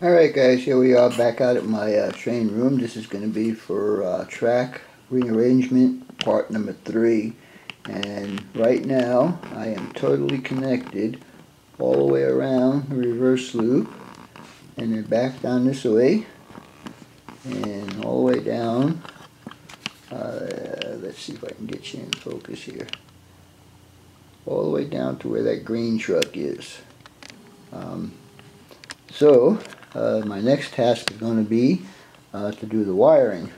Alright guys, here we are back out at my train room. This is going to be for track rearrangement part number 3. And right now I am totally connected all the way around the reverse loop and then back down this way and all the way down. Let's see if I can get you in focus here. All the way down to where that green truck is. My next task is going to be to do the wiring.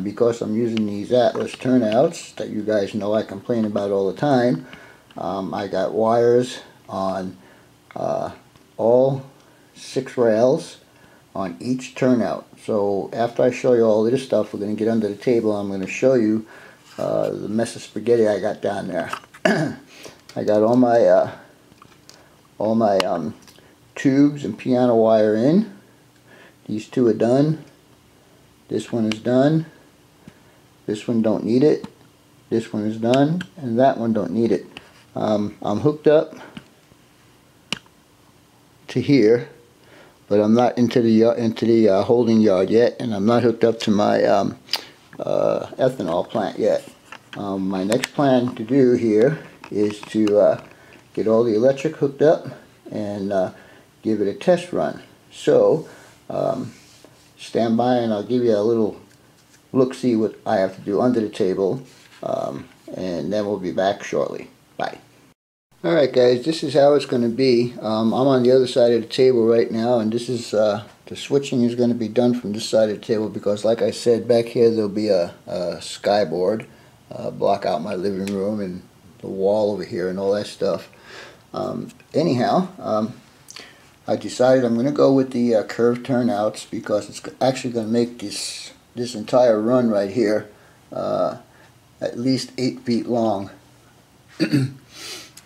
Because I'm using these Atlas turnouts that you guys know I complain about all the time, I got wires on all 6 rails on each turnout. So after I show you all of this stuff, we're going to get under the table. I'm going to show you the mess of spaghetti I got down there. I got all my tubes and piano wire in. These 2 are done. This one is done. This one don't need it. This one is done, and that one don't need it. I'm hooked up to here, but I'm not into the holding yard yet, and I'm not hooked up to my ethanol plant yet. My next plan to do here is to get all the electric hooked up and give it a test run. So stand by and I'll give you a little look-see what I have to do under the table, and then we'll be back shortly. Bye. Alright guys, this is how it's going to be. I'm on the other side of the table right now, and this is the switching is going to be done from this side of the table because, like I said, back here there'll be a skyboard block out my living room and the wall over here and all that stuff. I decided I'm going to go with the curved turnouts because it's actually going to make this entire run right here at least 8 feet long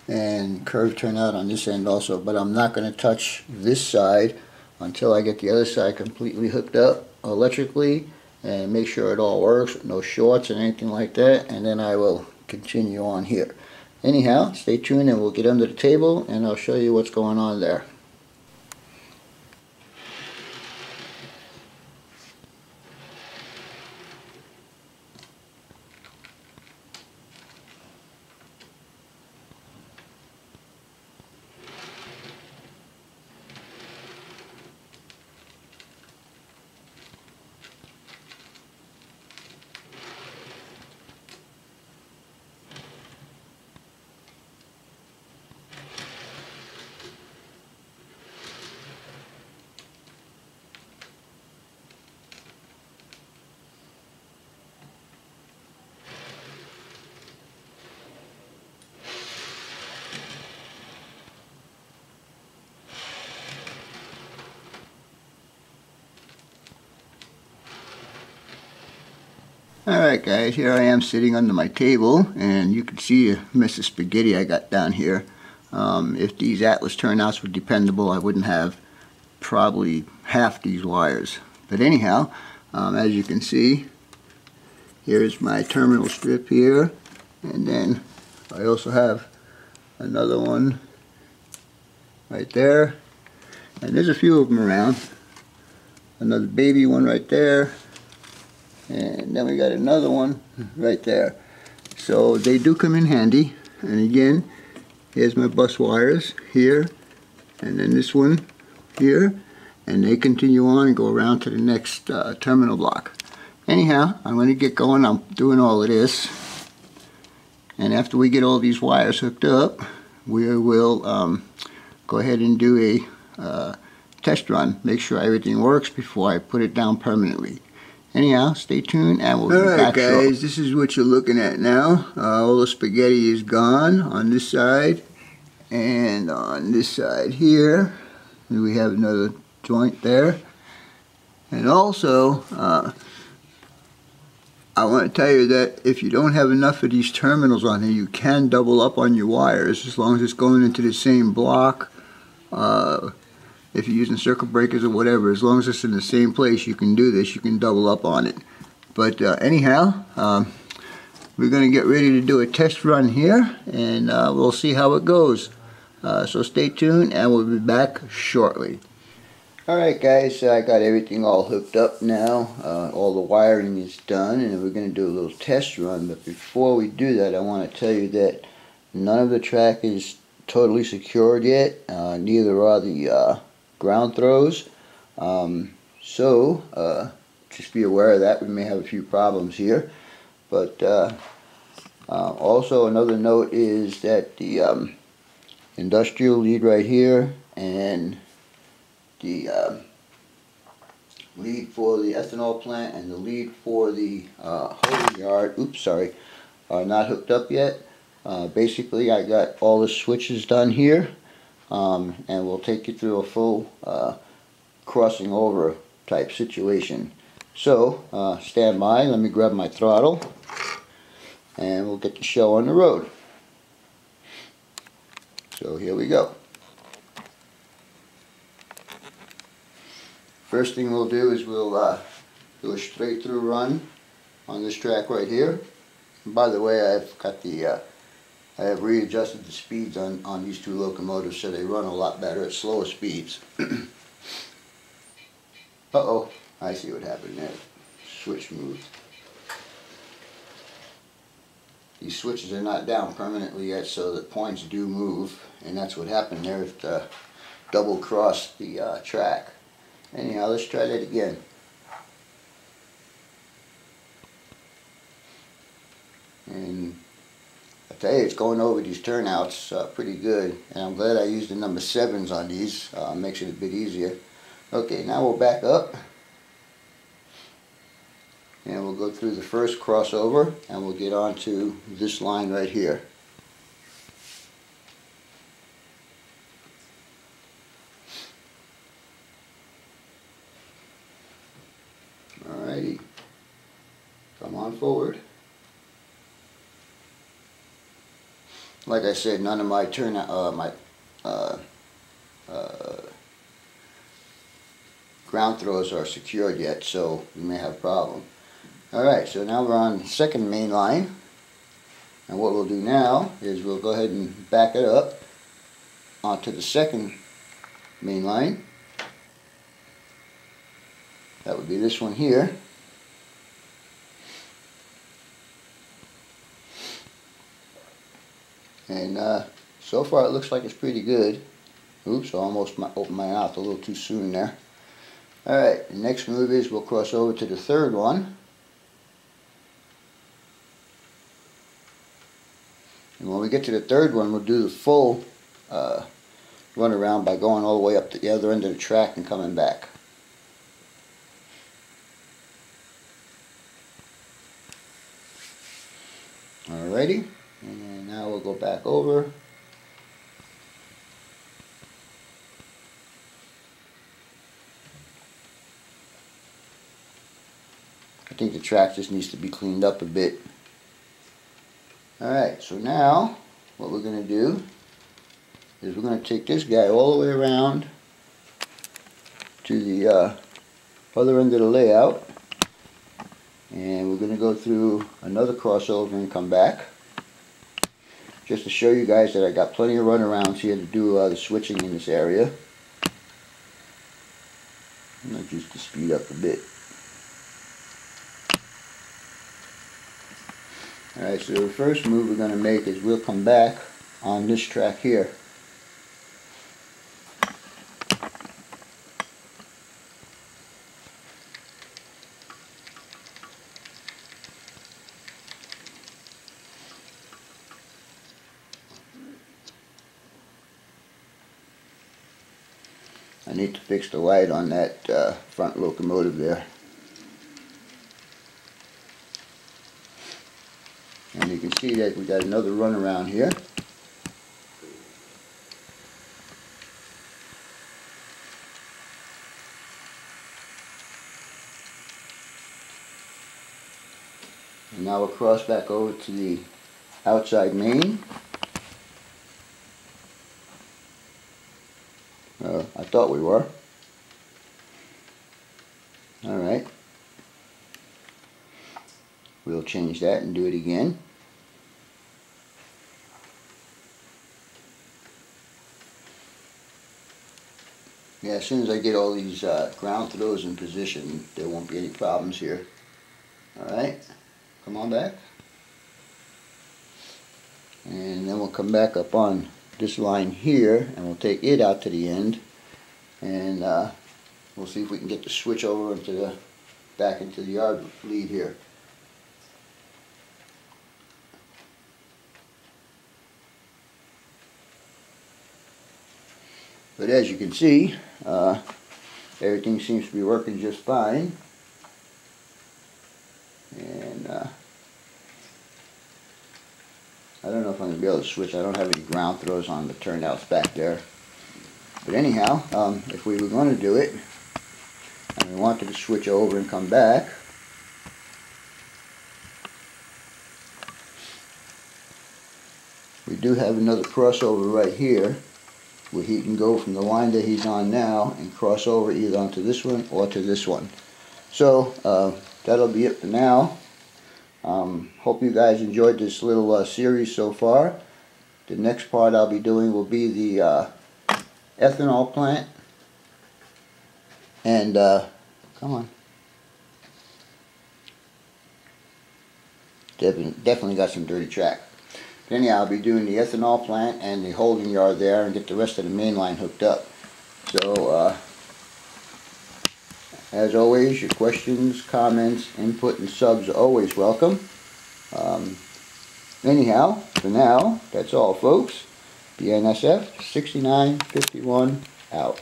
and curved turnout on this end also. But I'm not going to touch this side until I get the other side completely hooked up electrically and make sure it all works, no shorts and anything like that, and then I will continue on here. Anyhow, stay tuned and we'll get under the table and I'll show you what's going on there. Alright guys, here I am sitting under my table, and you can see a mess of spaghetti I got down here. If these Atlas turnouts were dependable, I wouldn't have probably half these wires. But anyhow, as you can see, here's my terminal strip here, and then I also have another one right there, and there's a few of them around. Another baby one right there. And then we got another one right there. So they do come in handy. And again, here's my bus wires here, and then this one here, and they continue on and go around to the next terminal block. Anyhow, I'm going to get going. I'm doing all of this, and after we get all these wires hooked up, we will go ahead and do a test run, make sure everything works before I put it down permanently. Anyhow, stay tuned and we'll be back shortly. Alright guys, this is what you're looking at now. All the spaghetti is gone on this side, and on this side here we have another joint there. And also I want to tell you that if you don't have enough of these terminals on here, you can double up on your wires as long as it's going into the same block. If you're using circuit breakers or whatever, as long as it's in the same place, you can do this. You can double up on it. But anyhow, we're going to get ready to do a test run here, and we'll see how it goes. So stay tuned, and we'll be back shortly. Alright guys, so I got everything all hooked up now. All the wiring is done, and we're going to do a little test run. But before we do that, I want to tell you that none of the track is totally secured yet. Neither are the ground throws. Just be aware of that. We may have a few problems here. But also another note is that the industrial lead right here and the lead for the ethanol plant and the lead for the hose yard, are not hooked up yet. Basically, I got all the switches done here, and we'll take you through a full crossing over type situation. So, stand by, let me grab my throttle, and we'll get the show on the road. So here we go. First thing we'll do is we'll do a straight through run on this track right here. And by the way, I've got the I have readjusted the speeds on these two locomotives so they run a lot better at slower speeds. Uh-oh, I see what happened there. Switch moved. These switches are not down permanently yet, so the points do move, and that's what happened there. It double crossed the track. Anyhow, let's try that again. And I tell you, it's going over these turnouts pretty good, and I'm glad I used the number 7s on these. Makes it a bit easier. Okay, now we'll back up, and we'll go through the first crossover, and we'll get on to this line right here. Alrighty, come on forward. Like I said, none of my ground throws are secured yet, so we may have a problem. Alright, so now we're on the second main line, and what we'll do now is we'll go ahead and back it up onto the second main line. That would be this one here. And so far it looks like it's pretty good. Oops, I almost opened my mouth a little too soon there. Alright, the next move is we'll cross over to the third one. And when we get to the third one, we'll do the full run around by going all the way up to the other end of the track and coming back. Alrighty, and now we'll go back over. I think the track just needs to be cleaned up a bit. Alright, so now what we're going to do is we're going to take this guy all the way around to the other end of the layout, and we're going to go through another crossover and come back, just to show you guys that I got plenty of runarounds here to do the switching in this area. I'm going to just to speed up a bit. Alright, so the first move we're going to make is we'll come back on this track here. I need to fix the light on that front locomotive there. And you can see that we got another runaround here. And now we'll cross back over to the outside main. I thought we were. Alright. We'll change that and do it again. Yeah, as soon as I get all these ground throws in position, there won't be any problems here. Alright, come on back. And then we'll come back up on this line here, and we'll take it out to the end, and we'll see if we can get the switch over into the back into the yard lead here. But as you can see, everything seems to be working just fine. And I don't know if I'm going to be able to switch. I don't have any ground throws on the turnouts back there. But anyhow, if we were going to do it, and we wanted to switch over and come back, we do have another crossover right here, where he can go from the line that he's on now and cross over either onto this one or to this one. So that'll be it for now. Hope you guys enjoyed this little series so far. The next part I'll be doing will be the ethanol plant. And come on. Definitely got some dirty track. But anyhow, I'll be doing the ethanol plant and the holding yard there and get the rest of the main line hooked up. So as always, your questions, comments, input, and subs are always welcome. Anyhow, for now, that's all, folks. BNSF 6951 out.